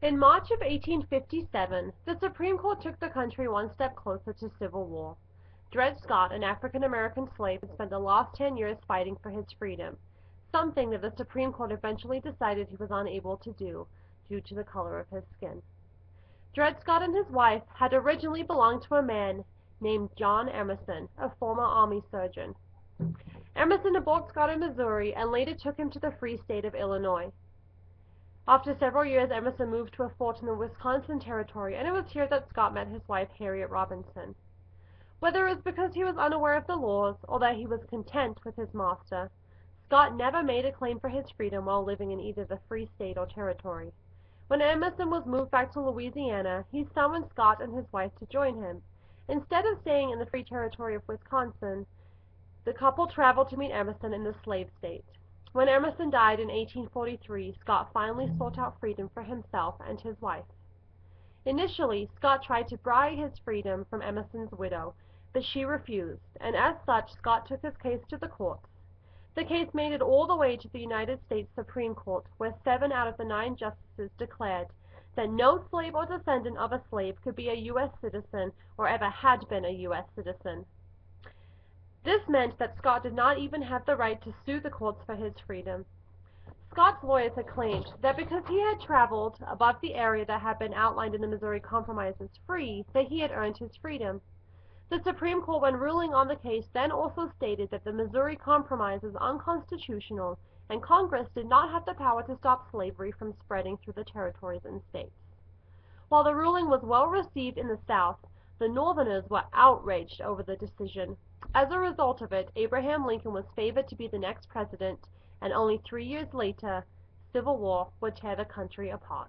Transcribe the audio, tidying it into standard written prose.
In March of 1857, the Supreme Court took the country one step closer to civil war. Dred Scott, an African-American slave, had spent the last 10 years fighting for his freedom, something that the Supreme Court eventually decided he was unable to do due to the color of his skin. Dred Scott and his wife had originally belonged to a man named John Emerson, a former Army surgeon. Emerson had bought Scott in Missouri and later took him to the Free State of Illinois. After several years, Emerson moved to a fort in the Wisconsin Territory, and it was here that Scott met his wife, Harriet Robinson. Whether it was because he was unaware of the laws or that he was content with his master, Scott never made a claim for his freedom while living in either the Free State or Territory. When Emerson was moved back to Louisiana, he summoned Scott and his wife to join him. Instead of staying in the Free Territory of Wisconsin, the couple traveled to meet Emerson in the slave state. When Emerson died in 1843, Scott finally sought out freedom for himself and his wife. Initially, Scott tried to buy his freedom from Emerson's widow, but she refused, and as such, Scott took his case to the courts. The case made it all the way to the United States Supreme Court, where 7 out of the 9 justices declared that no slave or descendant of a slave could be a U.S. citizen or ever had been a U.S. citizen. This meant that Scott did not even have the right to sue the courts for his freedom. Scott's lawyers had claimed that because he had traveled above the area that had been outlined in the Missouri Compromise as free, that he had earned his freedom. The Supreme Court, when ruling on the case, then also stated that the Missouri Compromise is unconstitutional and Congress did not have the power to stop slavery from spreading through the territories and states. While the ruling was well received in the South, the Northerners were outraged over the decision. As a result of it, Abraham Lincoln was favored to be the next president, and only 3 years later, civil war would tear the country apart.